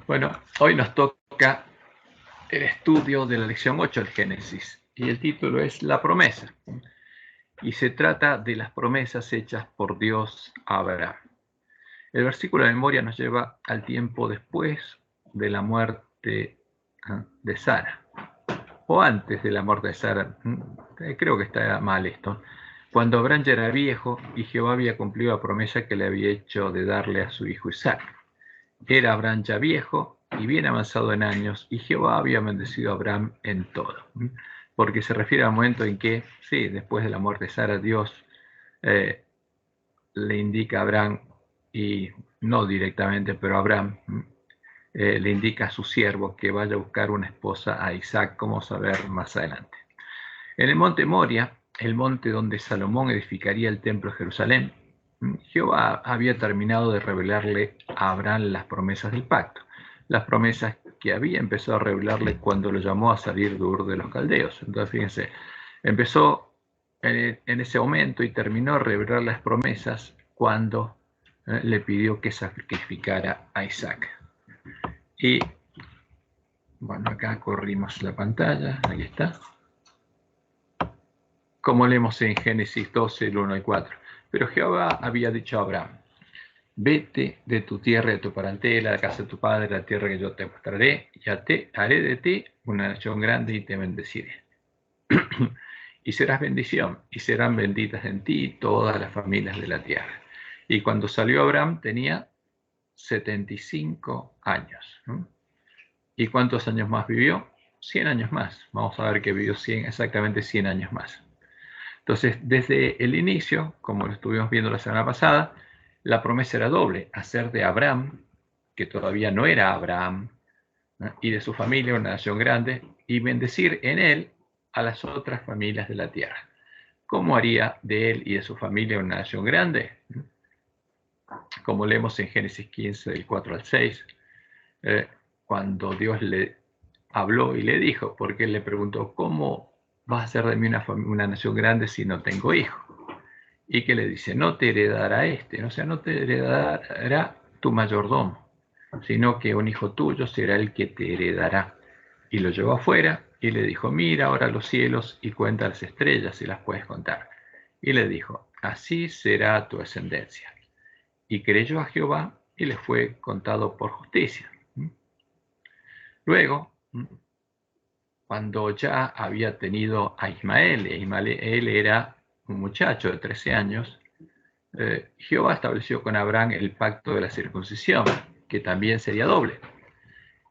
Bueno, hoy nos toca el estudio de la lección 8 del Génesis y el título es La promesa. Y se trata de las promesas hechas por Dios a Abraham. El versículo de memoria nos lleva al tiempo después de la muerte de Sara, o antes de la muerte de Sara. Creo que está mal esto. Cuando Abraham ya era viejo y Jehová había cumplido la promesa que le había hecho de darle a su hijo Isaac. Era Abraham ya viejo y bien avanzado en años, y Jehová había bendecido a Abraham en todo. Porque se refiere al momento en que, sí, después de la muerte de Sara, Dios le indica a Abraham, y no directamente, pero a Abraham le indica a su siervo que vaya a buscar una esposa a Isaac, como vamos a ver más adelante. En el monte Moria, el monte donde Salomón edificaría el templo de Jerusalén, Jehová había terminado de revelarle a Abraham las promesas del pacto, las promesas que había empezado a revelarle cuando lo llamó a salir de Ur de los Caldeos. Entonces, fíjense, empezó en ese momento y terminó a revelar las promesas cuando le pidió que sacrificara a Isaac. Y bueno, acá corrimos la pantalla, ahí está. Como leemos en Génesis 12, el 1 y 4. Pero Jehová había dicho a Abraham: vete de tu tierra, de tu parentela, de la casa de tu padre, la tierra que yo te mostraré, y haré de ti una nación grande y te bendeciré. Y serás bendición, y serán benditas en ti todas las familias de la tierra. Y cuando salió Abraham tenía 75 años. ¿Y cuántos años más vivió? 100 años más. Vamos a ver que vivió exactamente 100 años más. Entonces, desde el inicio, como lo estuvimos viendo la semana pasada, la promesa era doble: hacer de Abraham, que todavía no era Abraham, ¿no?, y de su familia una nación grande, y bendecir en él a las otras familias de la tierra. ¿Cómo haría de él y de su familia una nación grande? Como leemos en Génesis 15, del 4 al 6, cuando Dios le habló y le dijo, porque él le preguntó: ¿cómo vas a hacer de mí una nación grande si no tengo hijo? Y que le dice: no te heredará o sea, no te heredará tu mayordomo, sino que un hijo tuyo será el que te heredará. Y lo llevó afuera y le dijo: mira ahora los cielos y cuenta las estrellas si las puedes contar. Y le dijo: así será tu descendencia. Y creyó a Jehová y le fue contado por justicia. Luego, cuando ya había tenido a Ismael, Ismael era un muchacho de 13 años, Jehová estableció con Abraham el pacto de la circuncisión, que también sería doble.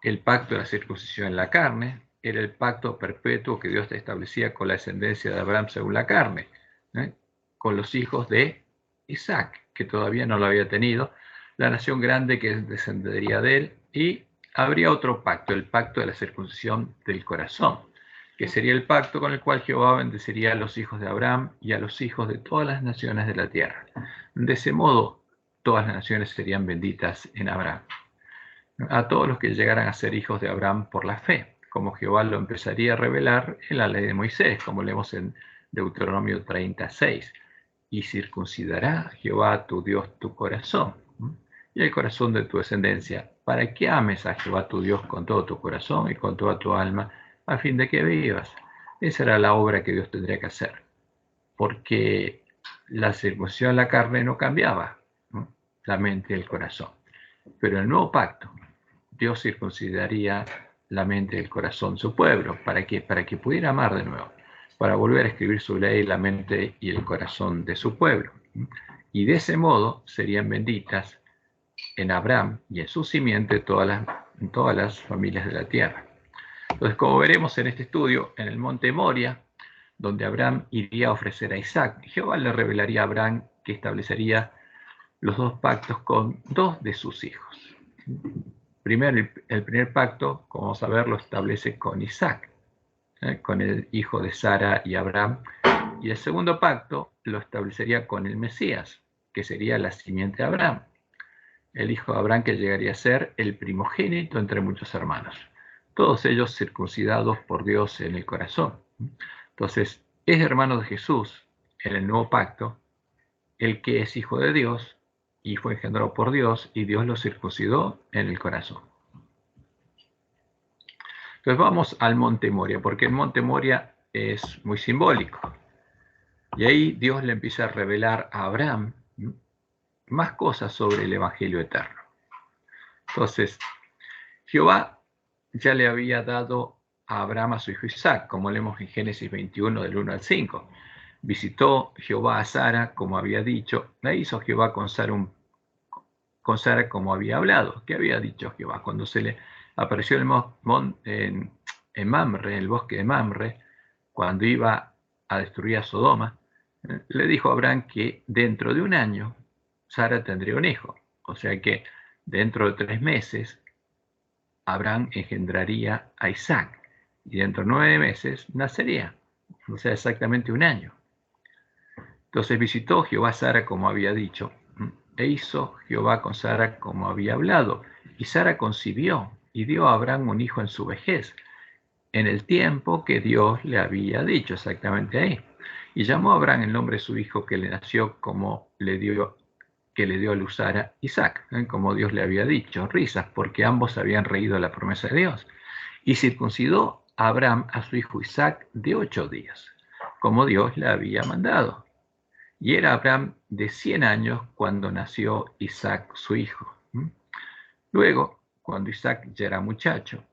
El pacto de la circuncisión en la carne era el pacto perpetuo que Dios establecía con la descendencia de Abraham según la carne, con los hijos de Isaac, que todavía no lo había tenido, la nación grande que descendería de él, y habría otro pacto, el pacto de la circuncisión del corazón, que sería el pacto con el cual Jehová bendeciría a los hijos de Abraham y a los hijos de todas las naciones de la tierra. De ese modo, todas las naciones serían benditas en Abraham. A todos los que llegaran a ser hijos de Abraham por la fe, como Jehová lo empezaría a revelar en la ley de Moisés, como leemos en Deuteronomio 36. Y circuncidará Jehová tu Dios tu corazón y el corazón de tu descendencia, para que ames a Jehová tu Dios con todo tu corazón y con toda tu alma, a fin de que vivas. Esa era la obra que Dios tendría que hacer, porque la circuncisión de la carne no cambiaba, ¿no?, la mente y el corazón. Pero el nuevo pacto, Dios circuncidaría la mente y el corazón de su pueblo. ¿Para qué? Para que pudiera amar de nuevo, para volver a escribir su ley en la mente y el corazón de su pueblo. Y de ese modo serían benditas en Abraham y en su simiente todas las familias de la tierra. Entonces, como veremos en este estudio, en el monte Moria, donde Abraham iría a ofrecer a Isaac, Jehová le revelaría a Abraham que establecería los dos pactos con dos de sus hijos. Primero, el primer pacto, como vamos a ver, lo establece con Isaac, con el hijo de Sara y Abraham. Y el segundo pacto lo establecería con el Mesías, que sería la simiente de Abraham, el hijo de Abraham que llegaría a ser el primogénito entre muchos hermanos, todos ellos circuncidados por Dios en el corazón. Entonces, es hermano de Jesús en el nuevo pacto el que es hijo de Dios y fue engendrado por Dios, y Dios lo circuncidó en el corazón. Entonces vamos al monte Moria, porque el monte Moria es muy simbólico. Y ahí Dios le empieza a revelar a Abraham más cosas sobre el Evangelio eterno. Entonces, Jehová ya le había dado a Abraham a su hijo Isaac, como leemos en Génesis 21, del 1 al 5. Visitó Jehová a Sara, como había dicho, e hizo Jehová con Sara como había hablado. ¿Qué había dicho Jehová? Cuando se le apareció en Mamre, en el bosque de Mamre, cuando iba a destruir a Sodoma, le dijo a Abraham que dentro de un año Sara tendría un hijo. O sea que dentro de 3 meses Abraham engendraría a Isaac y dentro de 9 meses nacería. O sea, exactamente un año. Entonces visitó Jehová a Sara como había dicho, e hizo Jehová con Sara como había hablado. Y Sara concibió y dio a Abraham un hijo en su vejez, en el tiempo que Dios le había dicho, exactamente ahí. Y llamó a Abraham el nombre de su hijo que le nació como que le dio a luz Sara, Isaac, como Dios le había dicho, risas, porque ambos habían reído la promesa de Dios. Y circuncidó a Abraham a su hijo Isaac de 8 días, como Dios le había mandado. Y era Abraham de 100 años cuando nació Isaac su hijo. Luego, cuando Isaac ya era muchacho,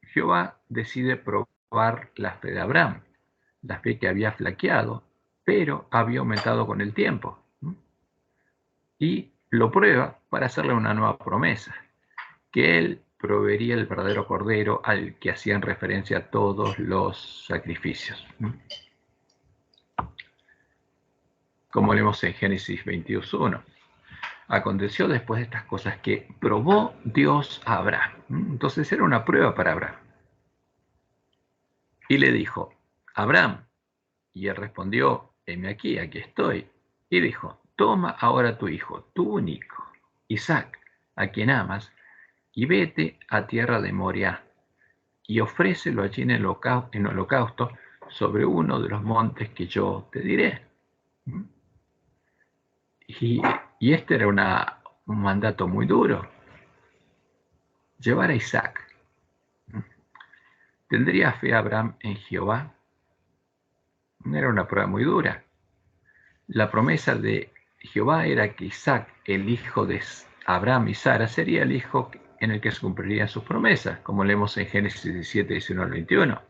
Jehová decide probar la fe de Abraham, la fe que había flaqueado, pero había aumentado con el tiempo. Y lo prueba para hacerle una nueva promesa, que él proveería el verdadero cordero al que hacían referencia todos los sacrificios. Como leemos en Génesis 22:1. Aconteció después de estas cosas que probó Dios a Abraham. Entonces era una prueba para Abraham. Y le dijo, Abraham, y él respondió, heme aquí, aquí estoy. Y dijo, toma ahora tu hijo, tu único, Isaac, a quien amas, y vete a tierra de Moria, y ofrécelo allí en holocausto sobre uno de los montes que yo te diré. Y este era un mandato muy duro. Llevar a Isaac. ¿Tendría fe Abraham en Jehová? Era una prueba muy dura. La promesa de Jehová era que Isaac, el hijo de Abraham y Sara, sería el hijo en el que se cumplirían sus promesas, como leemos en Génesis 17, 19 al 21.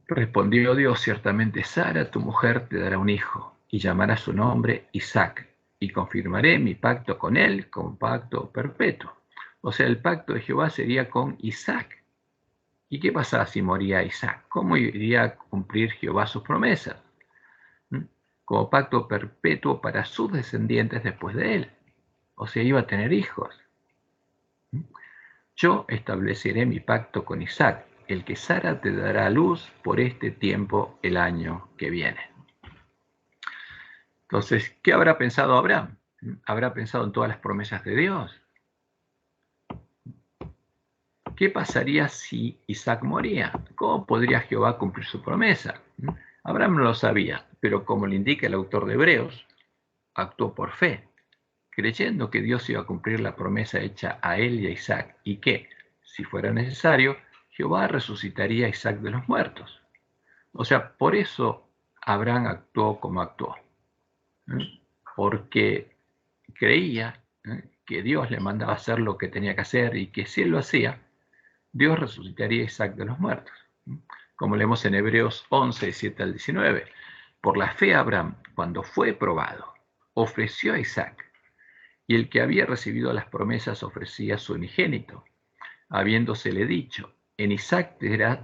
Respondió Dios, ciertamente Sara, tu mujer, te dará un hijo, y llamará su nombre Isaac, y confirmaré mi pacto con él como pacto perpetuo. O sea, el pacto de Jehová sería con Isaac. ¿Y qué pasaba si moría Isaac? ¿Cómo iría a cumplir Jehová sus promesas? Como pacto perpetuo para sus descendientes después de él. O sea, iba a tener hijos. Yo estableceré mi pacto con Isaac, el que Sara te dará a luz por este tiempo el año que viene. Entonces, ¿qué habrá pensado Abraham? ¿Habrá pensado en todas las promesas de Dios? ¿Qué pasaría si Isaac moría? ¿Cómo podría Jehová cumplir su promesa? Abraham no lo sabía, pero como le indica el autor de Hebreos, actuó por fe, creyendo que Dios iba a cumplir la promesa hecha a él y a Isaac, y que, si fuera necesario, Jehová resucitaría a Isaac de los muertos. O sea, por eso Abraham actuó como actuó, porque creía que Dios le mandaba hacer lo que tenía que hacer y que si él lo hacía, Dios resucitaría a Isaac de los muertos. Como leemos en Hebreos 11, 7 al 19. Por la fe Abraham, cuando fue probado, ofreció a Isaac, y el que había recibido las promesas ofrecía a su unigénito, habiéndosele dicho, en Isaac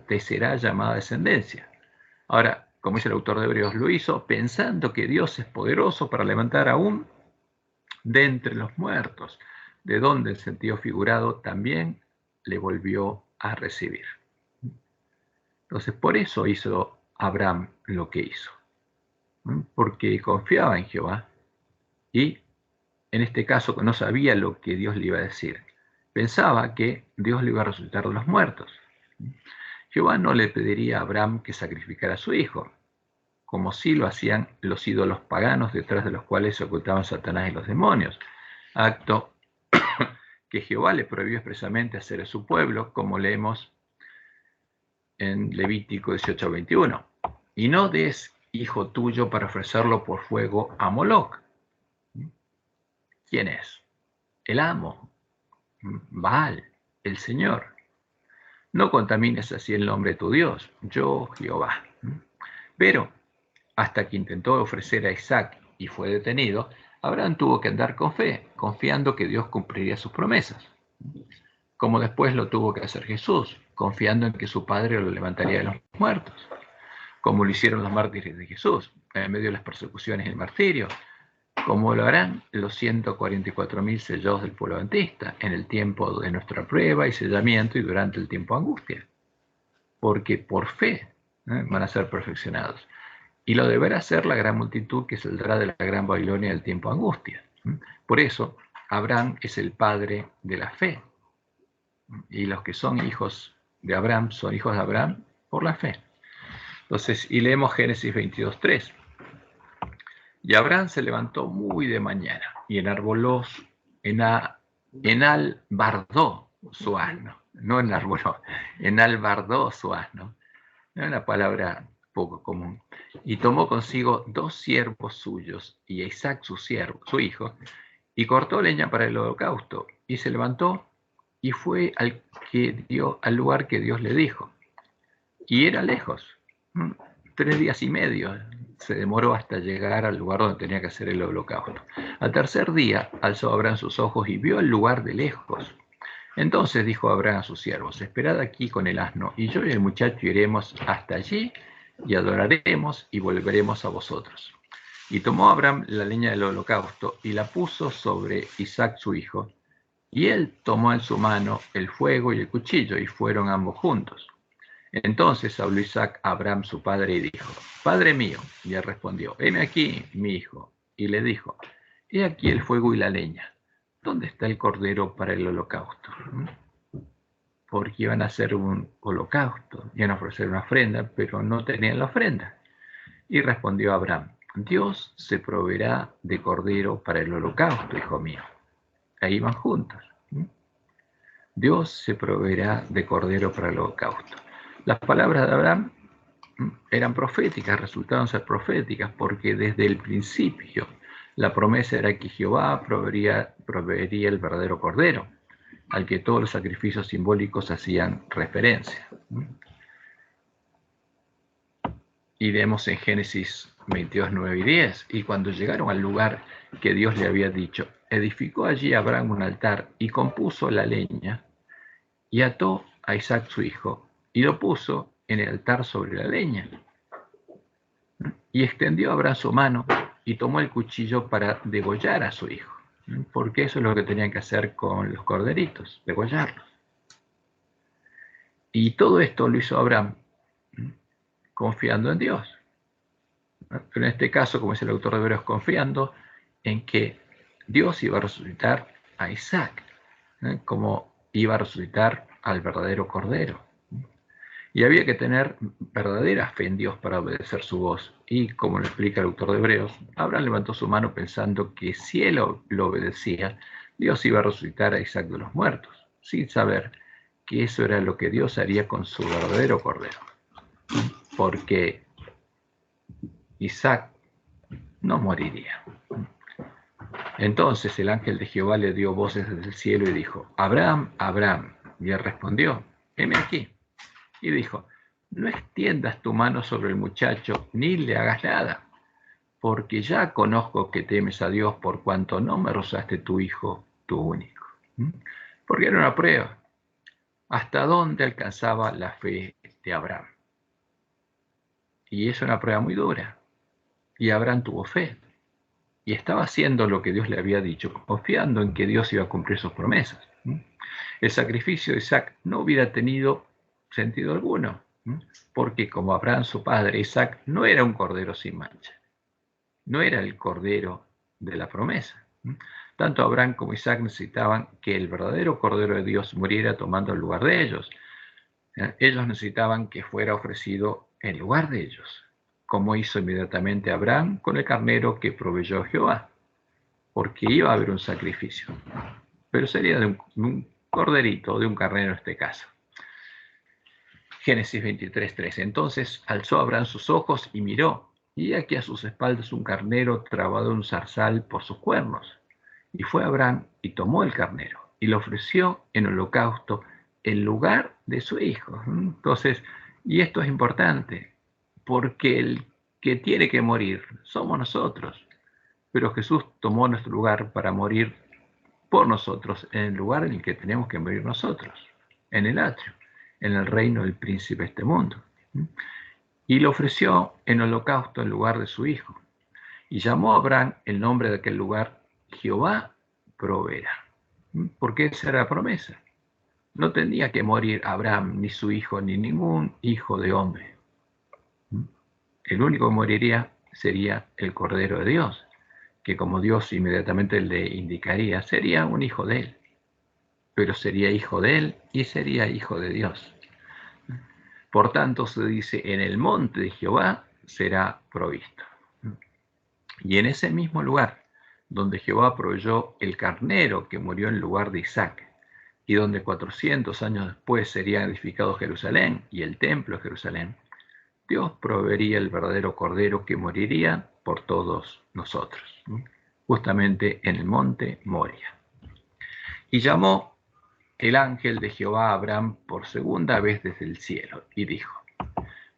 te será llamada descendencia. Ahora, como dice el autor de Hebreos, lo hizo pensando que Dios es poderoso para levantar aún de entre los muertos, de donde en sentido figurado también le volvió a recibir. Entonces, por eso hizo Abraham lo que hizo, porque confiaba en Jehová y en este caso no sabía lo que Dios le iba a decir. Pensaba que Dios le iba a resucitar de los muertos. Jehová no le pediría a Abraham que sacrificara a su hijo, como sí lo hacían los ídolos paganos detrás de los cuales se ocultaban Satanás y los demonios, acto que Jehová le prohibió expresamente hacer a su pueblo, como leemos en Levítico 18:21. Y no des hijo tuyo para ofrecerlo por fuego a Moloc. ¿Quién es? El amo, Baal, el Señor. No contamines así el nombre de tu Dios, yo Jehová. Pero hasta que intentó ofrecer a Isaac y fue detenido, Abraham tuvo que andar con fe, confiando que Dios cumpliría sus promesas, como después lo tuvo que hacer Jesús, confiando en que su Padre lo levantaría de los muertos, como lo hicieron los mártires de Jesús, en medio de las persecuciones y el martirio, como lo harán los 144.000 sellados del pueblo adventista en el tiempo de nuestra prueba y sellamiento y durante el tiempo de angustia, porque por fe van a ser perfeccionados. Y lo deberá ser la gran multitud que saldrá de la gran Babilonia del tiempo de angustia. Por eso, Abraham es el padre de la fe. Y los que son hijos de Abraham son hijos de Abraham por la fe. Entonces, y leemos Génesis 22:3. Y Abraham se levantó muy de mañana y enarbardó su asno. No enarboló, enalbardó su asno. Es una palabra poco común. Y tomó consigo 2 siervos suyos y a Isaac su hijo, y cortó leña para el holocausto, y se levantó y fue al lugar que Dios le dijo. Y era lejos, 3 días y medio se demoró hasta llegar al lugar donde tenía que hacer el holocausto. Al tercer día alzó Abraham sus ojos y vio el lugar de lejos. Entonces dijo Abraham a sus siervos: esperad aquí con el asno, y yo y el muchacho iremos hasta allí y adoraremos y volveremos a vosotros. Y tomó Abraham la leña del holocausto y la puso sobre Isaac su hijo, y él tomó en su mano el fuego y el cuchillo, y fueron ambos juntos. Entonces habló Isaac a Abraham su padre y dijo: Padre mío. Y él respondió: heme aquí, mi hijo. Y le dijo: he aquí el fuego y la leña. ¿Dónde está el cordero para el holocausto? Porque iban a hacer un holocausto, iban a ofrecer una ofrenda, pero no tenían la ofrenda. Y respondió Abraham: Dios se proveerá de cordero para el holocausto, hijo mío. Ahí van juntos. Dios se proveerá de cordero para el holocausto. Las palabras de Abraham eran proféticas, resultaron ser proféticas, porque desde el principio la promesa era que Jehová proveería el verdadero cordero, al que todos los sacrificios simbólicos hacían referencia. Y vemos en Génesis 22, 9 y 10, y cuando llegaron al lugar que Dios le había dicho, edificó allí Abraham un altar y compuso la leña, y ató a Isaac su hijo, y lo puso en el altar sobre la leña. Y extendió Abraham su mano y tomó el cuchillo para degollar a su hijo, porque eso es lo que tenían que hacer con los corderitos, degollarlos. Y todo esto lo hizo Abraham confiando en Dios. Pero en este caso, como dice el autor de Hebreos, confiando en que Dios iba a resucitar a Isaac, como iba a resucitar al verdadero cordero. Y había que tener verdadera fe en Dios para obedecer su voz. Y como lo explica el autor de Hebreos, Abraham levantó su mano pensando que si él lo obedecía, Dios iba a resucitar a Isaac de los muertos, sin saber que eso era lo que Dios haría con su verdadero cordero. Porque Isaac no moriría. Entonces el ángel de Jehová le dio voces desde el cielo y dijo: Abraham, Abraham. Y él respondió: heme aquí. Y dijo: no extiendas tu mano sobre el muchacho, ni le hagas nada, porque ya conozco que temes a Dios por cuanto no me rozaste tu hijo, tu único. Porque era una prueba. ¿Hasta dónde alcanzaba la fe de Abraham? Y es una prueba muy dura. Y Abraham tuvo fe. Y estaba haciendo lo que Dios le había dicho, confiando en que Dios iba a cumplir sus promesas. El sacrificio de Isaac no hubiera tenido sentido alguno, porque como Abraham su padre, Isaac no era un cordero sin mancha, no era el cordero de la promesa. Tanto Abraham como Isaac necesitaban que el verdadero cordero de Dios muriera tomando el lugar de ellos. Ellos necesitaban que fuera ofrecido en lugar de ellos, como hizo inmediatamente Abraham con el carnero que proveyó Jehová, porque iba a haber un sacrificio. pero sería de un corderito, de un carnero en este caso. Génesis 23:3. Entonces alzó Abraham sus ojos y miró, y aquí a sus espaldas un carnero trabado en un zarzal por sus cuernos. Y fue Abraham y tomó el carnero y lo ofreció en holocausto en lugar de su hijo. Entonces, y esto es importante, porque el que tiene que morir somos nosotros, pero Jesús tomó nuestro lugar para morir por nosotros en el lugar en el que tenemos que morir nosotros, en el atrio, en el reino del príncipe de este mundo. Y lo ofreció en holocausto en lugar de su hijo. Y llamó a Abraham el nombre de aquel lugar, Jehová proveerá. Porque esa era la promesa. No tenía que morir Abraham, ni su hijo, ni ningún hijo de hombre. El único que moriría sería el Cordero de Dios, que como Dios inmediatamente le indicaría, sería un hijo de él. Pero sería hijo de él y sería hijo de Dios. Por tanto, se dice, en el monte de Jehová será provisto. Y en ese mismo lugar, donde Jehová proveyó el carnero que murió en lugar de Isaac, y donde 400 años después sería edificado Jerusalén y el templo de Jerusalén, Dios proveería el verdadero cordero que moriría por todos nosotros, justamente en el monte Moria. Y llamó el ángel de Jehová a Abraham por segunda vez desde el cielo, y dijo,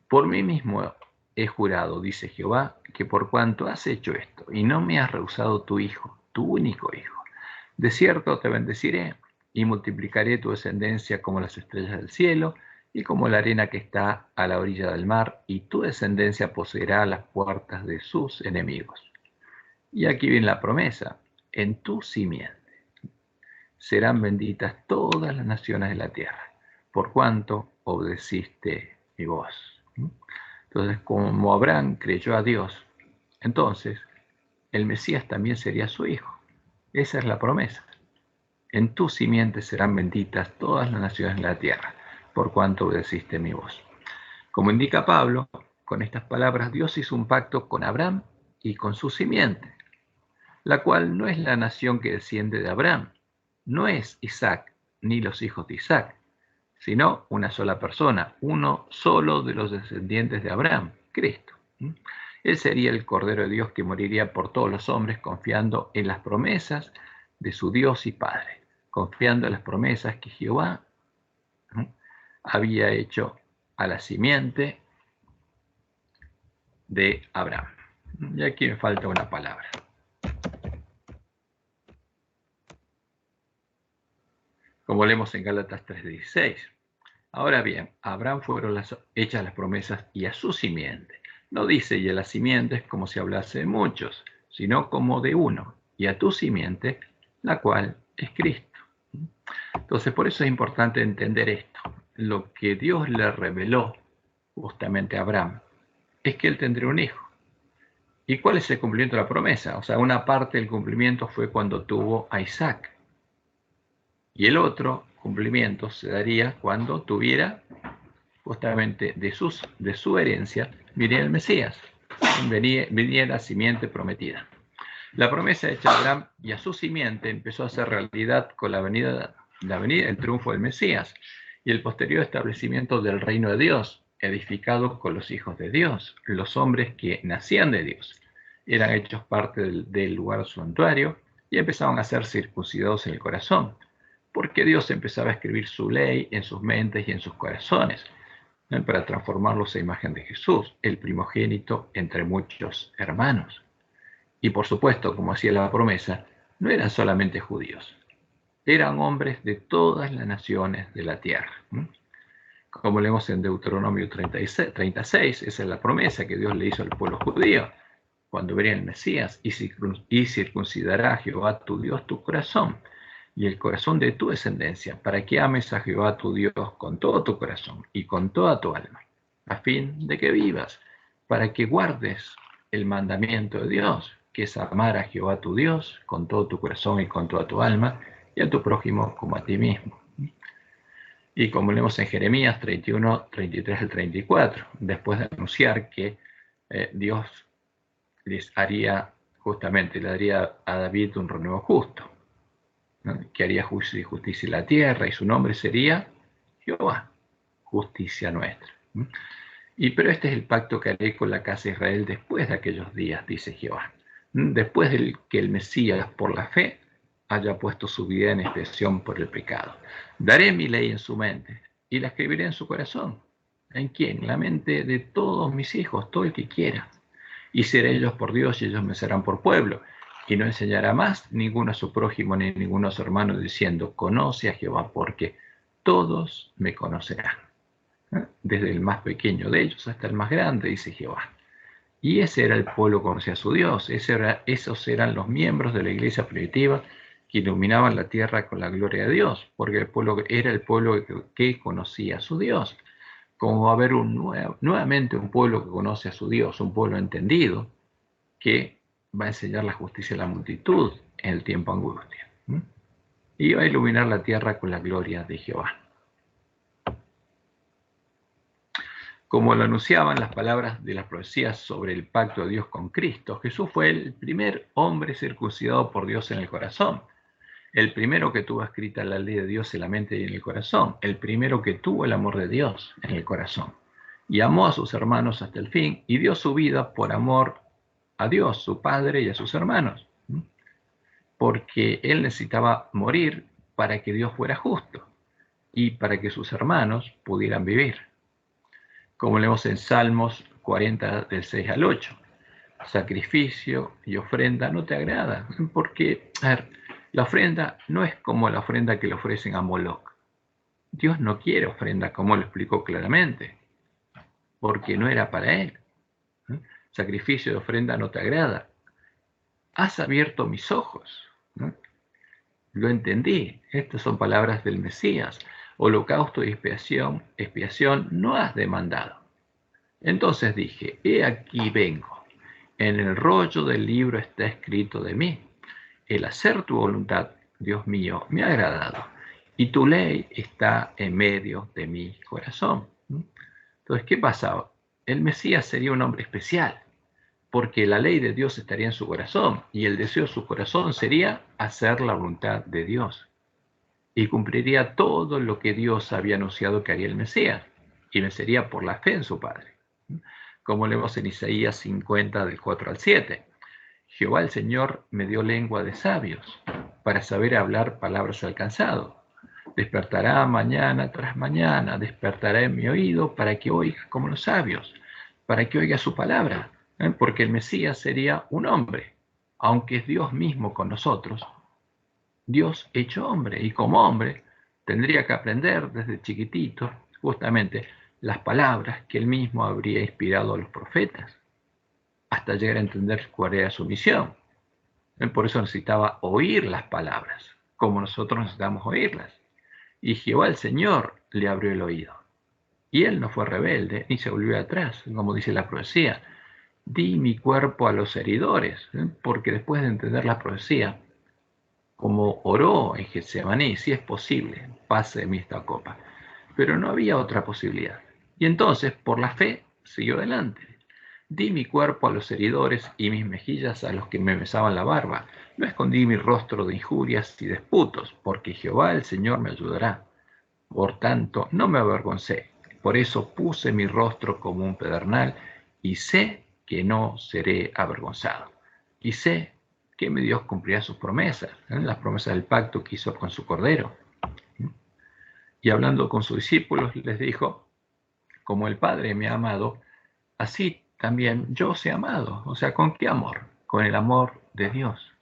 por mí mismo he jurado, dice Jehová, que por cuanto has hecho esto, y no me has rehusado tu hijo, tu único hijo, de cierto te bendeciré, y multiplicaré tu descendencia como las estrellas del cielo, y como la arena que está a la orilla del mar, y tu descendencia poseerá las puertas de sus enemigos. Y aquí viene la promesa, en tu simiente serán benditas todas las naciones de la tierra, por cuanto obedeciste mi voz. Entonces, como Abraham creyó a Dios, entonces el Mesías también sería su hijo. Esa es la promesa. En tu simiente serán benditas todas las naciones de la tierra, por cuanto obedeciste mi voz. Como indica Pablo, con estas palabras Dios hizo un pacto con Abraham y con su simiente, la cual no es la nación que desciende de Abraham, no es Isaac ni los hijos de Isaac, sino una sola persona, uno solo de los descendientes de Abraham, Cristo. Él sería el Cordero de Dios que moriría por todos los hombres confiando en las promesas de su Dios y Padre, confiando en las promesas que Jehová había hecho a la simiente de Abraham. Y aquí me falta una palabra. Como leemos en Gálatas 3:16. Ahora bien, a Abraham fueron hechas las promesas y a su simiente. No dice y a las simientes como si hablase de muchos, sino como de uno, y a tu simiente, la cual es Cristo. Entonces, por eso es importante entender esto. Lo que Dios le reveló justamente a Abraham es que él tendría un hijo. ¿Y cuál es el cumplimiento de la promesa? O sea, una parte del cumplimiento fue cuando tuvo a Isaac. Y el otro cumplimiento se daría cuando tuviera justamente de su herencia, viniera el Mesías, viniera la simiente prometida. La promesa hecha a Abraham y a su simiente empezó a ser realidad con la venida, el triunfo del Mesías y el posterior establecimiento del reino de Dios, edificado con los hijos de Dios, los hombres que nacían de Dios. Eran hechos parte del lugar santuario y empezaban a ser circuncidados en el corazón, porque Dios empezaba a escribir su ley en sus mentes y en sus corazones, para transformarlos a imagen de Jesús, el primogénito entre muchos hermanos. Y por supuesto, como hacía la promesa, no eran solamente judíos, eran hombres de todas las naciones de la tierra. Como leemos en Deuteronomio 36, esa es la promesa que Dios le hizo al pueblo judío, cuando vería el Mesías, y circuncidará a Jehová tu Dios tu corazón y el corazón de tu descendencia, para que ames a Jehová tu Dios con todo tu corazón y con toda tu alma, a fin de que vivas, para que guardes el mandamiento de Dios, que es amar a Jehová tu Dios con todo tu corazón y con toda tu alma, y a tu prójimo como a ti mismo. Y como leemos en Jeremías 31, 33 al 34, después de anunciar que Dios les haría, justamente le daría a David un renuevo justo. ¿no? Que haría juicio y justicia en la tierra, y su nombre sería Jehová, justicia nuestra. Pero este es el pacto que haré con la casa de Israel después de aquellos días, dice Jehová. Después de que el Mesías, por la fe, haya puesto su vida en expiación por el pecado. Daré mi ley en su mente y la escribiré en su corazón. ¿En quién? En la mente de todos mis hijos, todo el que quiera. Y seré ellos por Dios y ellos me serán por pueblo. Y no enseñará más ninguno a su prójimo ni ninguno a su hermano diciendo, conoce a Jehová, porque todos me conocerán. Desde el más pequeño de ellos hasta el más grande, dice Jehová. Y ese era el pueblo que conocía a su Dios. Esos eran los miembros de la iglesia primitiva que iluminaban la tierra con la gloria de Dios, porque el pueblo era el pueblo que conocía a su Dios. Como va a haber nuevamente un pueblo que conoce a su Dios, un pueblo entendido, que va a enseñar la justicia a la multitud en el tiempo de angustia. Y va a iluminar la tierra con la gloria de Jehová. Como lo anunciaban las palabras de las profecías sobre el pacto de Dios con Cristo, Jesús fue el primer hombre circuncidado por Dios en el corazón, el primero que tuvo escrita la ley de Dios en la mente y en el corazón, el primero que tuvo el amor de Dios en el corazón, y amó a sus hermanos hasta el fin, y dio su vida por amor a Dios, su Padre, y a sus hermanos, porque él necesitaba morir para que Dios fuera justo y para que sus hermanos pudieran vivir. Como leemos en Salmos 40, del 6 al 8. Sacrificio y ofrenda no te agrada, porque la ofrenda no es como la ofrenda que le ofrecen a Moloch. Dios no quiere ofrenda, como lo explicó claramente, porque no era para él. Sacrificio y ofrenda no te agrada. Has abierto mis ojos. Lo entendí. Estas son palabras del Mesías. Holocausto y expiación no has demandado. Entonces dije, he aquí vengo. En el rollo del libro está escrito de mí. El hacer tu voluntad, Dios mío, me ha agradado. Y tu ley está en medio de mi corazón. Entonces, ¿qué pasaba? El Mesías sería un hombre especial, porque la ley de Dios estaría en su corazón, y el deseo de su corazón sería hacer la voluntad de Dios. Y cumpliría todo lo que Dios había anunciado que haría el Mesías, y vencería por la fe en su Padre. Como leemos en Isaías 50, del 4 al 7. Jehová el Señor me dio lengua de sabios, para saber hablar palabras alcanzado. Despertará mañana tras mañana, despertará en mi oído para que oiga como los sabios, para que oiga su palabra, porque el Mesías sería un hombre, aunque es Dios mismo con nosotros, Dios hecho hombre, y como hombre tendría que aprender desde chiquitito justamente las palabras que él mismo habría inspirado a los profetas, hasta llegar a entender cuál era su misión. Por eso necesitaba oír las palabras, como nosotros necesitamos oírlas. Y Jehová el Señor le abrió el oído. Y él no fue rebelde, ni se volvió atrás, como dice la profecía. Di mi cuerpo a los heridores, porque después de entender la profecía, como oró en Getsemaní, si es posible, pase de mí esta copa. Pero no había otra posibilidad. Y entonces, por la fe, siguió adelante. Di mi cuerpo a los heridores y mis mejillas a los que me besaban la barba. No escondí mi rostro de injurias y disputos, porque Jehová el Señor me ayudará. Por tanto, no me avergoncé. Por eso puse mi rostro como un pedernal y sé que no seré avergonzado. Y sé que mi Dios cumplirá sus promesas, las promesas del pacto que hizo con su Cordero. Y hablando con sus discípulos, les dijo, como el Padre me ha amado, así también yo os he amado. O sea, ¿con qué amor? Con el amor de Dios.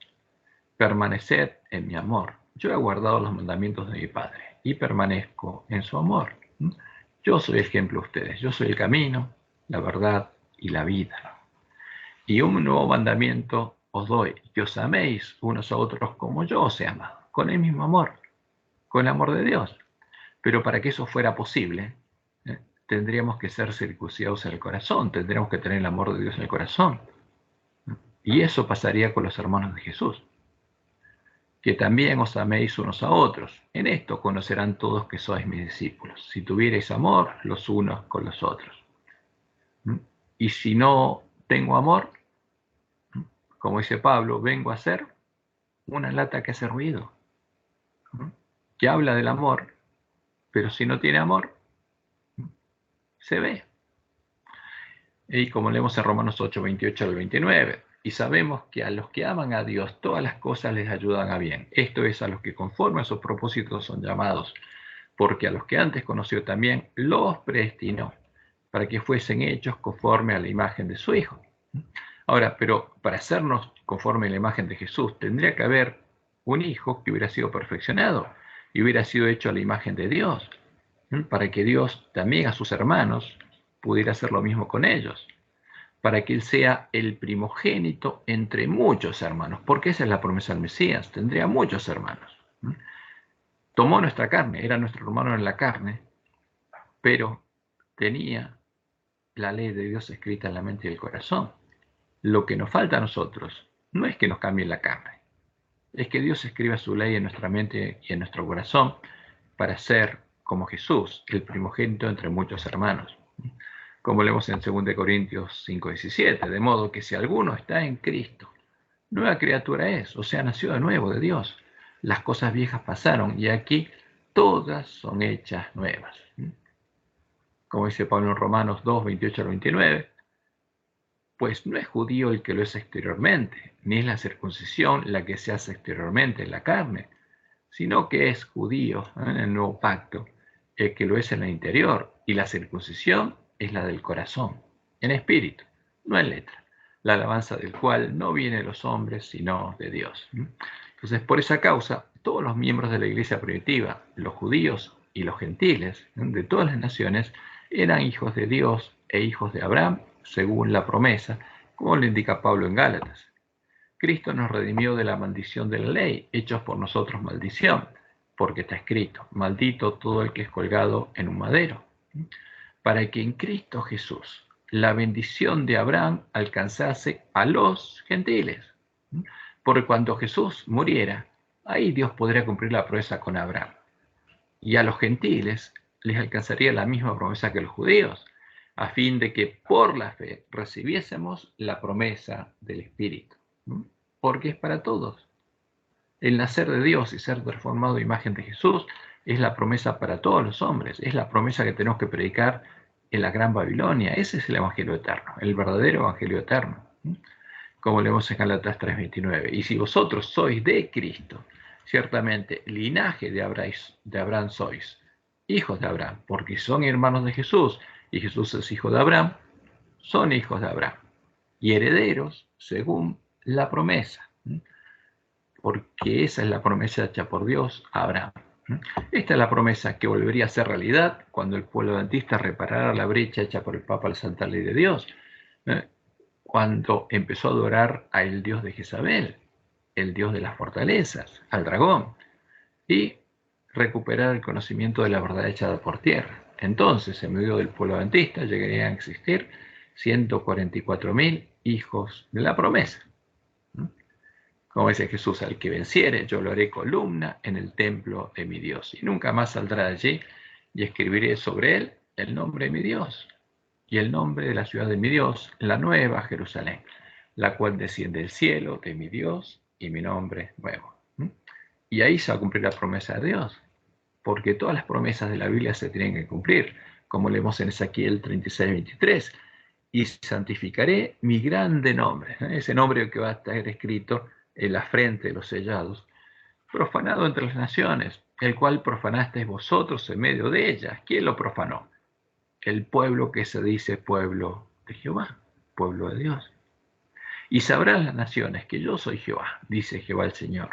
Permaneced en mi amor. Yo he guardado los mandamientos de mi Padre y permanezco en su amor. Yo soy ejemplo de ustedes. Yo soy el camino, la verdad y la vida. Y un nuevo mandamiento os doy, que os améis unos a otros como yo os he amado, con el mismo amor, con el amor de Dios. Pero para que eso fuera posible, tendríamos que ser circuncidados en el corazón, tendríamos que tener el amor de Dios en el corazón. Y eso pasaría con los hermanos de Jesús. Que también os améis unos a otros. En esto conocerán todos que sois mis discípulos, si tuviereis amor los unos con los otros. Y si no tengo amor, como dice Pablo, vengo a ser una lata que hace ruido. que habla del amor, pero si no tiene amor, se ve. Y como leemos en Romanos 8, 28 al 29, y sabemos que a los que aman a Dios, todas las cosas les ayudan a bien. Esto es, a los que conforme a sus propósitos son llamados, porque a los que antes conoció también, los predestinó, para que fuesen hechos conforme a la imagen de su Hijo. Ahora, pero para hacernos conforme a la imagen de Jesús, tendría que haber un Hijo que hubiera sido perfeccionado y hubiera sido hecho a la imagen de Dios, para que Dios también a sus hermanos pudiera hacer lo mismo con ellos, para que Él sea el primogénito entre muchos hermanos, porque esa es la promesa del Mesías, tendría muchos hermanos. Tomó nuestra carne, era nuestro hermano en la carne, pero tenía la ley de Dios escrita en la mente y el corazón. Lo que nos falta a nosotros no es que nos cambie la carne, es que Dios escriba su ley en nuestra mente y en nuestro corazón para ser como Jesús, el primogénito entre muchos hermanos. Como leemos en 2 Corintios 5:17, de modo que si alguno está en Cristo, nueva criatura es, o sea, nació de nuevo de Dios. Las cosas viejas pasaron y aquí todas son hechas nuevas. Como dice Pablo en Romanos 2, 28 al 29, pues no es judío el que lo es exteriormente, ni es la circuncisión la que se hace exteriormente en la carne, sino que es judío en el nuevo pacto el que lo es en el interior, y la circuncisión es la del corazón, en espíritu, no en letra, la alabanza del cual no viene de los hombres, sino de Dios. Entonces, por esa causa, todos los miembros de la iglesia primitiva, los judíos y los gentiles de todas las naciones, eran hijos de Dios e hijos de Abraham, según la promesa, como lo indica Pablo en Gálatas. Cristo nos redimió de la maldición de la ley, hechos por nosotros maldición, porque está escrito, maldito todo el que es colgado en un madero, para que en Cristo Jesús la bendición de Abraham alcanzase a los gentiles. Porque cuando Jesús muriera, ahí Dios podría cumplir la promesa con Abraham. Y a los gentiles les alcanzaría la misma promesa que a los judíos, a fin de que por la fe recibiésemos la promesa del Espíritu. Porque es para todos. El nacer de Dios y ser transformado a imagen de Jesús es la promesa para todos los hombres, es la promesa que tenemos que predicar en la Gran Babilonia. Ese es el Evangelio eterno, el verdadero Evangelio eterno, como leemos en Gálatas 3:29. Y si vosotros sois de Cristo, ciertamente linaje de Abraham sois, hijos de Abraham, porque son hermanos de Jesús, y Jesús es hijo de Abraham, son hijos de Abraham, y herederos según la promesa, porque esa es la promesa hecha por Dios a Abraham. Esta es la promesa que volvería a ser realidad cuando el pueblo adventista reparara la brecha hecha por el Papa al Santa Ley de Dios, cuando empezó a adorar al Dios de Jezabel, el Dios de las fortalezas, al dragón, y recuperar el conocimiento de la verdad echada por tierra. Entonces, en medio del pueblo adventista llegarían a existir 144.000 hijos de la promesa. Como dice Jesús, al que venciere, yo lo haré columna en el templo de mi Dios, y nunca más saldrá de allí, y escribiré sobre él el nombre de mi Dios, y el nombre de la ciudad de mi Dios, la nueva Jerusalén, la cual desciende del cielo de mi Dios, y mi nombre nuevo. Y ahí se va a cumplir la promesa de Dios, porque todas las promesas de la Biblia se tienen que cumplir, como leemos en Ezequiel 36:23, y santificaré mi grande nombre, ese nombre que va a estar escrito en la frente de los sellados, profanado entre las naciones, el cual profanasteis vosotros en medio de ellas. ¿Quién lo profanó? El pueblo que se dice pueblo de Jehová, pueblo de Dios. Y sabrán las naciones que yo soy Jehová, dice Jehová el Señor,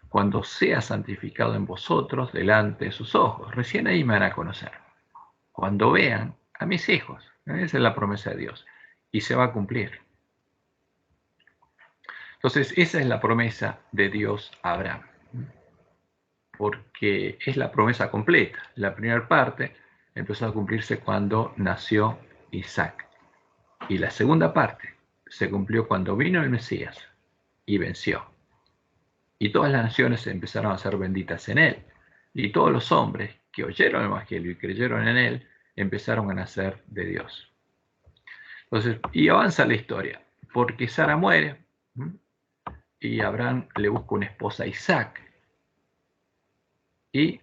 cuando sea santificado en vosotros delante de sus ojos. Recién ahí me van a conocer. Cuando vean a mis hijos. Esa es la promesa de Dios. Y se va a cumplir. Entonces, esa es la promesa de Dios a Abraham. Porque es la promesa completa. La primera parte empezó a cumplirse cuando nació Isaac. Y la segunda parte se cumplió cuando vino el Mesías y venció. Y todas las naciones empezaron a ser benditas en él. Y todos los hombres que oyeron el Evangelio y creyeron en él empezaron a nacer de Dios. Entonces, y avanza la historia, porque Sara muere y Abraham le busca una esposa a Isaac. y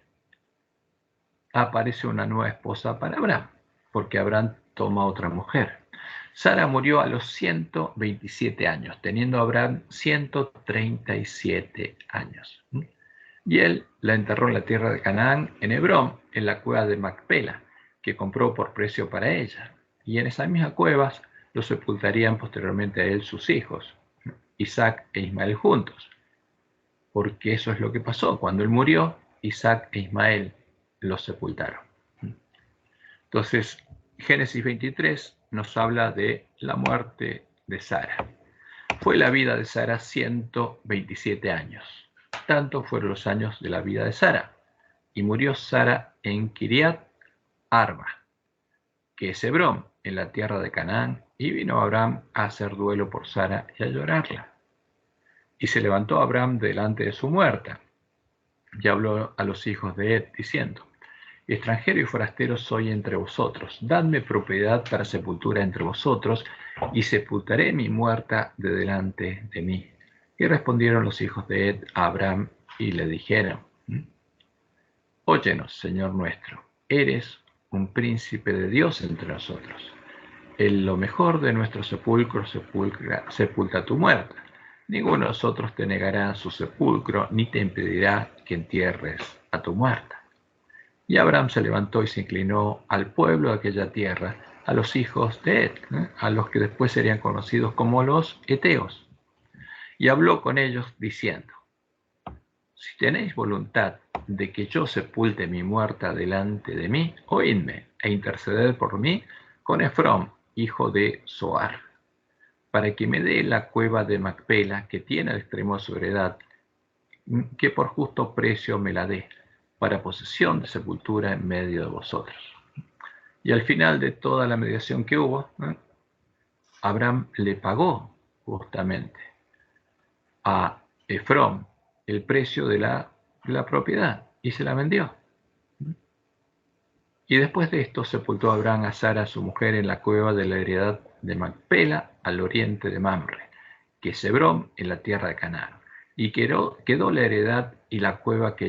aparece una nueva esposa para Abraham, porque Abraham toma otra mujer. Sara murió a los 127 años, teniendo Abraham 137 años. Y él la enterró en la tierra de Canaán, en Hebrón, en la cueva de Macpela, que compró por precio para ella. Y en esas mismas cuevas lo sepultarían posteriormente a él sus hijos, Isaac e Ismael juntos. Porque eso es lo que pasó. Cuando él murió, Isaac e Ismael los sepultaron. Entonces, Génesis 23 nos habla de la muerte de Sara. Fue la vida de Sara 127 años. Tanto fueron los años de la vida de Sara. Y murió Sara en Kiriat Arba, que es Hebrón, en la tierra de Canaán, y vino Abraham a hacer duelo por Sara y a llorarla. Y se levantó Abraham delante de su muerta, y habló a los hijos de Ed, diciendo: extranjero y forastero soy entre vosotros, dadme propiedad para sepultura entre vosotros, y sepultaré mi muerta de delante de mí. Y respondieron los hijos de Ed a Abraham y le dijeron: óyenos, Señor nuestro, eres un príncipe de Dios entre nosotros. En lo mejor de nuestro sepulcro sepulta tu muerta. Ninguno de nosotros te negará su sepulcro, ni te impedirá que entierres a tu muerta. Y Abraham se levantó y se inclinó al pueblo de aquella tierra, a los hijos de Ed, a los que después serían conocidos como los heteos. Y habló con ellos diciendo: si tenéis voluntad de que yo sepulte mi muerta delante de mí, oídme e interceded por mí con Efrón, hijo de Zoar, para que me dé la cueva de Macpela, que tiene al extremo de su heredad, que por justo precio me la dé, para posesión de sepultura en medio de vosotros. Y al final de toda la mediación que hubo, Abraham le pagó justamente a Efrón el precio de la propiedad y se la vendió. Y después de esto sepultó Abraham a Sara, su mujer, en la cueva de la heredad de Macpela, al oriente de Mamre, que es Hebrón, en la tierra de Canaán. Y quedó la heredad y la cueva que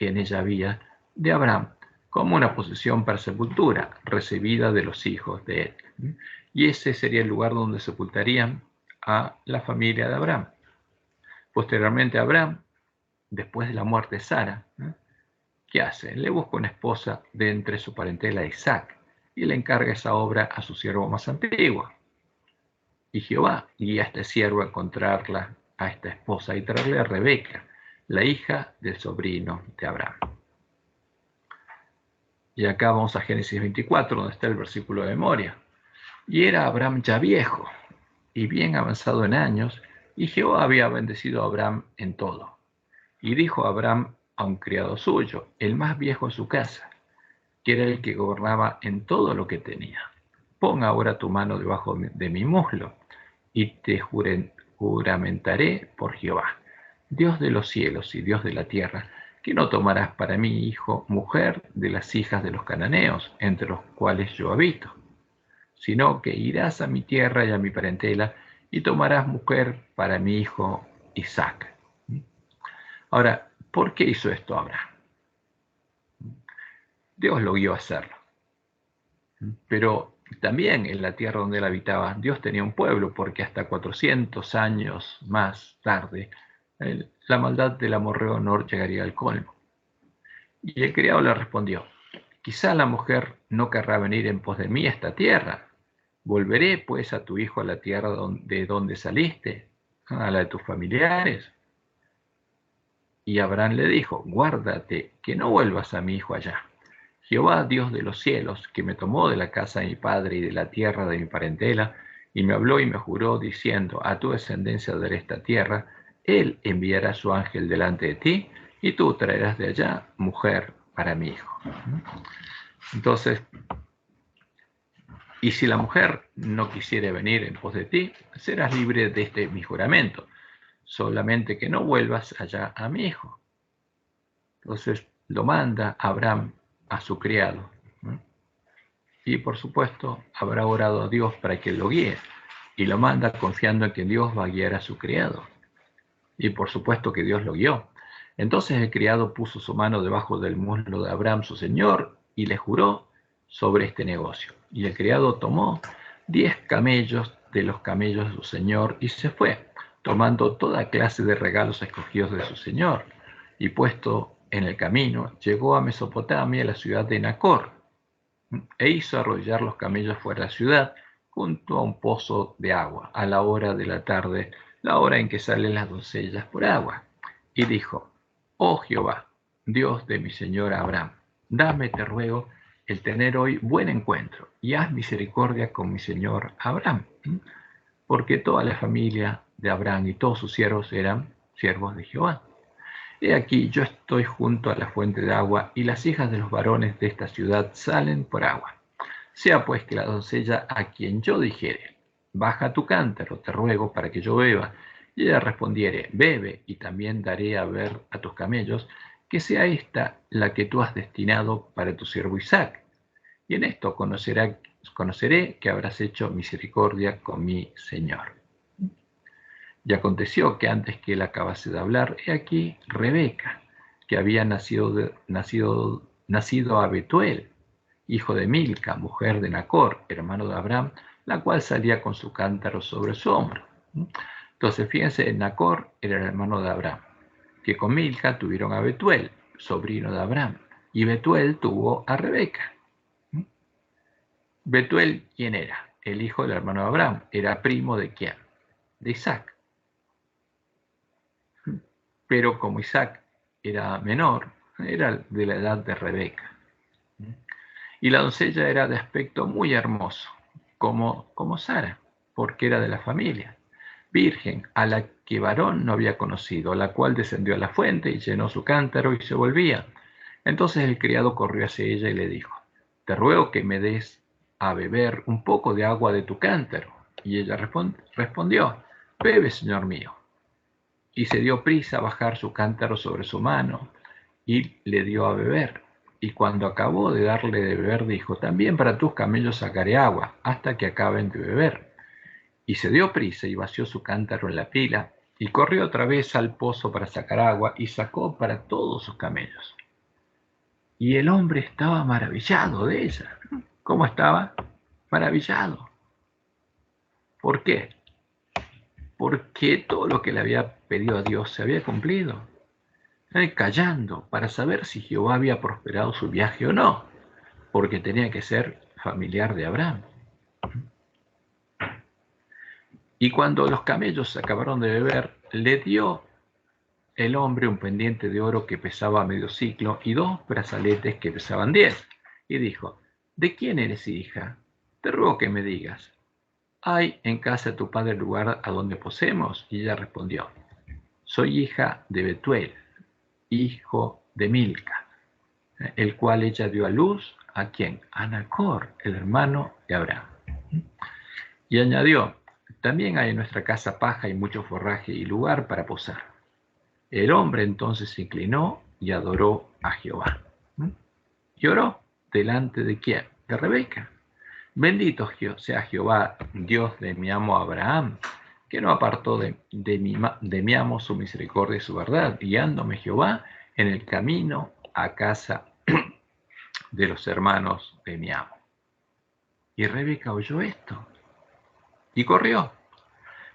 en ella había de Abraham, como una posesión para sepultura, recibida de los hijos de Ed. Y ese sería el lugar donde sepultarían a la familia de Abraham. Posteriormente Abraham, después de la muerte de Sara, ¿qué hace? Le busca una esposa de entre su parentela Isaac y le encarga esa obra a su siervo más antiguo. Y Jehová guía a este siervo a encontrarla, a esta esposa, y traerle a Rebeca, la hija del sobrino de Abraham. Y acá vamos a Génesis 24, donde está el versículo de memoria. Y era Abraham ya viejo y bien avanzado en años, y Jehová había bendecido a Abraham en todo. Y dijo Abraham a un criado suyo, el más viejo en su casa, que era el que gobernaba en todo lo que tenía: pon ahora tu mano debajo de mi muslo, y te juramentaré por Jehová, Dios de los cielos y Dios de la tierra, que no tomarás para mí hijo mujer de las hijas de los cananeos, entre los cuales yo habito, sino que irás a mi tierra y a mi parentela, y tomarás mujer para mi hijo Isaac. Ahora, ¿por qué hizo esto Abraham? Dios lo guió a hacerlo. Pero también en la tierra donde él habitaba, Dios tenía un pueblo, porque hasta 400 años más tarde, la maldad del amorreo no llegaría al colmo. Y el criado le respondió: quizá la mujer no querrá venir en pos de mí a esta tierra. ¿Volveré pues a tu hijo a la tierra de donde saliste, a la de tus familiares? Y Abraham le dijo: guárdate que no vuelvas a mi hijo allá. Jehová, Dios de los cielos, que me tomó de la casa de mi padre y de la tierra de mi parentela, y me habló y me juró, diciendo: a tu descendencia daré esta tierra, él enviará su ángel delante de ti, y tú traerás de allá mujer para mi hijo. Entonces, y si la mujer no quisiere venir en pos de ti, serás libre de este mi juramento, solamente que no vuelvas allá a mi hijo. Entonces lo manda Abraham a su criado. Y por supuesto habrá orado a Dios para que lo guíe. Y lo manda confiando en que Dios va a guiar a su criado. Y por supuesto que Dios lo guió. Entonces el criado puso su mano debajo del muslo de Abraham, su señor, y le juró sobre este negocio. Y el criado tomó 10 camellos de los camellos de su señor y se fue, tomando toda clase de regalos escogidos de su señor. Y puesto en el camino, llegó a Mesopotamia, la ciudad de Nacor, e hizo arrodillar los camellos fuera de la ciudad, junto a un pozo de agua, a la hora de la tarde, la hora en que salen las doncellas por agua. Y dijo: Oh Jehová, Dios de mi señor Abraham, dame, te ruego, el tener hoy buen encuentro, y haz misericordia con mi señor Abraham, porque toda la familia de Abraham y todos sus siervos eran siervos de Jehová. He aquí, yo estoy junto a la fuente de agua, y las hijas de los varones de esta ciudad salen por agua. Sea pues que la doncella a quien yo dijere: baja tu cántaro, te ruego, para que yo beba, y ella respondiere: bebe, y también daré a ver a tus camellos, que sea esta la que tú has destinado para tu siervo Isaac. Y en esto conoceré que habrás hecho misericordia con mi señor. Y aconteció que antes que él acabase de hablar, he aquí Rebeca, que había nacido a Betuel, hijo de Milca, mujer de Nacor, hermano de Abraham, la cual salía con su cántaro sobre su hombro. Entonces, fíjense, Nacor era el hermano de Abraham, que con Milca tuvieron a Betuel, sobrino de Abraham, y Betuel tuvo a Rebeca. Betuel, ¿quién era? El hijo del hermano de Abraham. ¿Era primo de quién? De Isaac. Pero como Isaac era menor, era de la edad de Rebeca. Y la doncella era de aspecto muy hermoso, como Sara, porque era de la familia, virgen, a la que varón no había conocido, la cual descendió a la fuente y llenó su cántaro y se volvía. Entonces el criado corrió hacia ella y le dijo: te ruego que me des a beber un poco de agua de tu cántaro. Y ella respondió: bebe, señor mío. Y se dio prisa a bajar su cántaro sobre su mano y le dio a beber. Y cuando acabó de darle de beber, dijo: también para tus camellos sacaré agua, hasta que acaben de beber. Y se dio prisa y vació su cántaro en la pila, y corrió otra vez al pozo para sacar agua, y sacó para todos sus camellos. Y el hombre estaba maravillado de ella. ¿Cómo estaba? Maravillado. ¿Por qué? Porque todo lo que le había pedido a Dios se había cumplido. Callando para saber si Jehová había prosperado su viaje o no, porque tenía que ser familiar de Abraham. Y cuando los camellos acabaron de beber, le dio el hombre un pendiente de oro que pesaba medio siclo y 2 brazaletes que pesaban 10. Y dijo: ¿de quién eres hija? Te ruego que me digas: ¿hay en casa de tu padre lugar a donde posemos? Y ella respondió: soy hija de Betuel, hijo de Milca, el cual ella dio a luz, ¿a quién? A Nacor, el hermano de Abraham. Y añadió: también hay en nuestra casa paja y mucho forraje y lugar para posar. El hombre entonces se inclinó y adoró a Jehová. Y oró delante de quién? De Rebeca. Bendito sea Jehová, Dios de mi amo Abraham, que no apartó de mi amo su misericordia y su verdad, guiándome Jehová en el camino a casa de los hermanos de mi amo. Y Rebeca oyó esto y corrió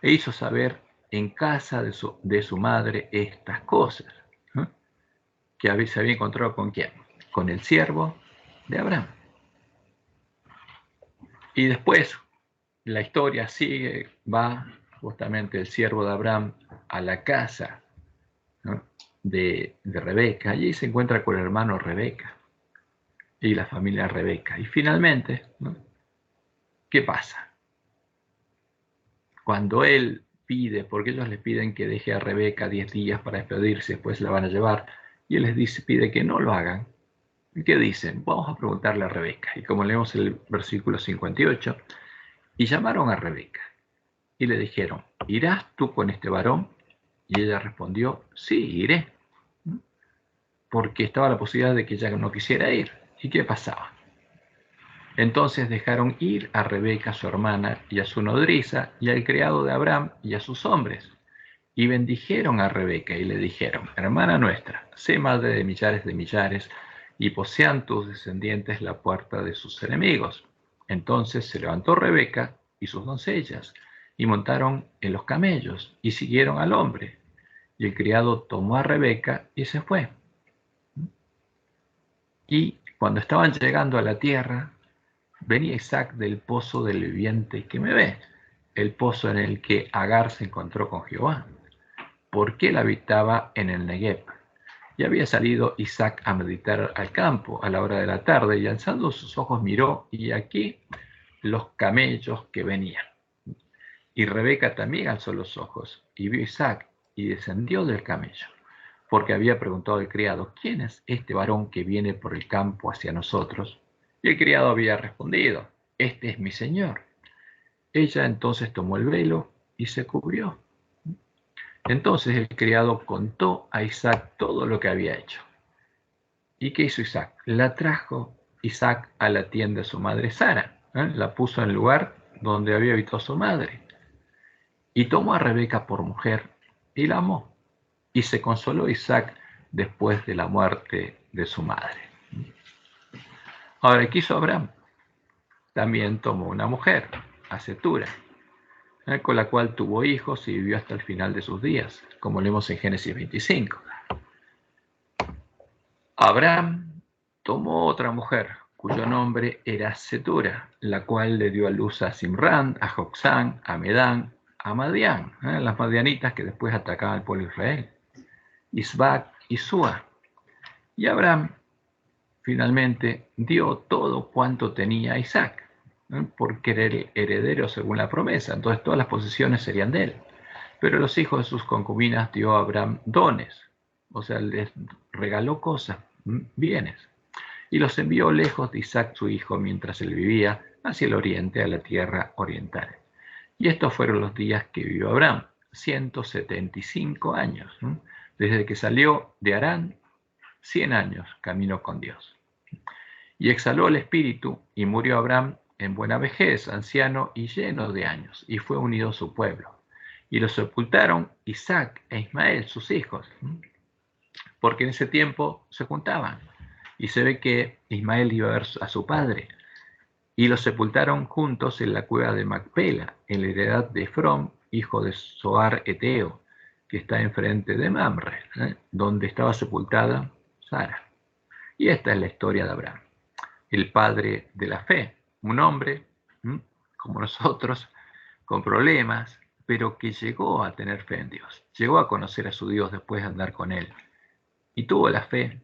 e hizo saber en casa de su madre estas cosas, ¿no? Que se había encontrado con quién, con el siervo de Abraham. Y después la historia sigue, va justamente el siervo de Abraham a la casa, ¿no?, de Rebeca. Allí se encuentra con el hermano Rebeca y la familia Rebeca. Y finalmente, ¿no?, ¿qué pasa? Cuando él pide, porque ellos le piden que deje a Rebeca 10 días para despedirse, después la van a llevar, y él les pide que no lo hagan. ¿Y qué dicen? Vamos a preguntarle a Rebeca. Y como leemos el versículo 58, y llamaron a Rebeca y le dijeron: ¿irás tú con este varón? Y ella respondió: sí, iré. Porque estaba la posibilidad de que ella no quisiera ir. ¿Y qué pasaba? Entonces dejaron ir a Rebeca, su hermana, y a su nodriza, y al criado de Abraham, y a sus hombres. y bendijeron a Rebeca y le dijeron: hermana nuestra, sé madre de millares, y posean tus descendientes la puerta de sus enemigos. Entonces se levantó Rebeca y sus doncellas, y montaron en los camellos, y siguieron al hombre. Y el criado tomó a Rebeca y se fue. Y cuando estaban llegando a la tierra, venía Isaac del pozo del viviente que me ve, el pozo en el que Agar se encontró con Jehová, porque él habitaba en el Negev. Y había salido Isaac a meditar al campo a la hora de la tarde, y alzando sus ojos miró, y aquí los camellos que venían. Y Rebeca también alzó los ojos, y vio a Isaac, y descendió del camello, porque había preguntado al criado: ¿quién es este varón que viene por el campo hacia nosotros? Y el criado había respondido: este es mi señor. Ella entonces tomó el velo y se cubrió. Entonces el criado contó a Isaac todo lo que había hecho. ¿Y qué hizo Isaac? La trajo Isaac a la tienda de su madre Sara, la puso en el lugar donde había habitado su madre, y tomó a Rebeca por mujer y la amó. Y se consoló Isaac después de la muerte de su madre. Ahora, ¿qué hizo Abraham? También tomó una mujer, a Cetura, con la cual tuvo hijos y vivió hasta el final de sus días, como leemos en Génesis 25. Abraham tomó otra mujer, cuyo nombre era Cetura, la cual le dio a luz a Simrán, a Joxán, a Medán, a Madián, las madianitas que después atacaban al pueblo de Israel, Isbac y Sua. Y Abraham finalmente dio todo cuanto tenía a Isaac, porque era el heredero según la promesa, entonces todas las posesiones serían de él. Pero los hijos de sus concubinas dio a Abraham dones, o sea, les regaló cosas, bienes, y los envió lejos de Isaac su hijo mientras él vivía hacia el oriente, a la tierra oriental. Y estos fueron los días que vivió Abraham, 175 años, desde que salió de Harán, 100 años caminó con Dios. Y exhaló el espíritu, y murió Abraham en buena vejez, anciano y lleno de años, y fue unido a su pueblo. Y lo sepultaron Isaac e Ismael, sus hijos, porque en ese tiempo se juntaban. Y se ve que Ismael iba a ver a su padre. Y los sepultaron juntos en la cueva de Macpela, en la heredad de Efrón, hijo de Zoar Eteo, que está enfrente de Mamre, donde estaba sepultada Sara. Y esta es la historia de Abraham, el padre de la fe, un hombre como nosotros, con problemas, pero que llegó a tener fe en Dios, llegó a conocer a su Dios después de andar con él, y tuvo la fe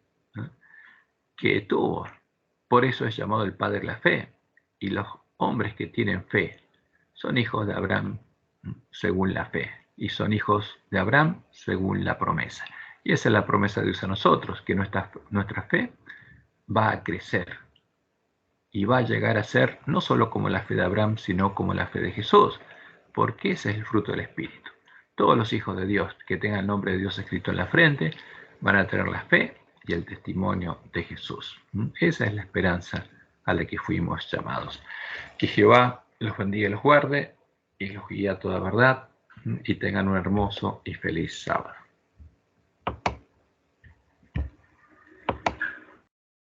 que tuvo. Por eso es llamado el padre de la fe. Y los hombres que tienen fe son hijos de Abraham según la fe, y son hijos de Abraham según la promesa. Y esa es la promesa de Dios a nosotros, que nuestra fe va a crecer y va a llegar a ser no solo como la fe de Abraham, sino como la fe de Jesús, porque ese es el fruto del Espíritu. Todos los hijos de Dios que tengan el nombre de Dios escrito en la frente van a tener la fe y el testimonio de Jesús. Esa es la esperanza a la que fuimos llamados. Que Jehová los bendiga y los guarde y los guíe a toda verdad, y tengan un hermoso y feliz sábado.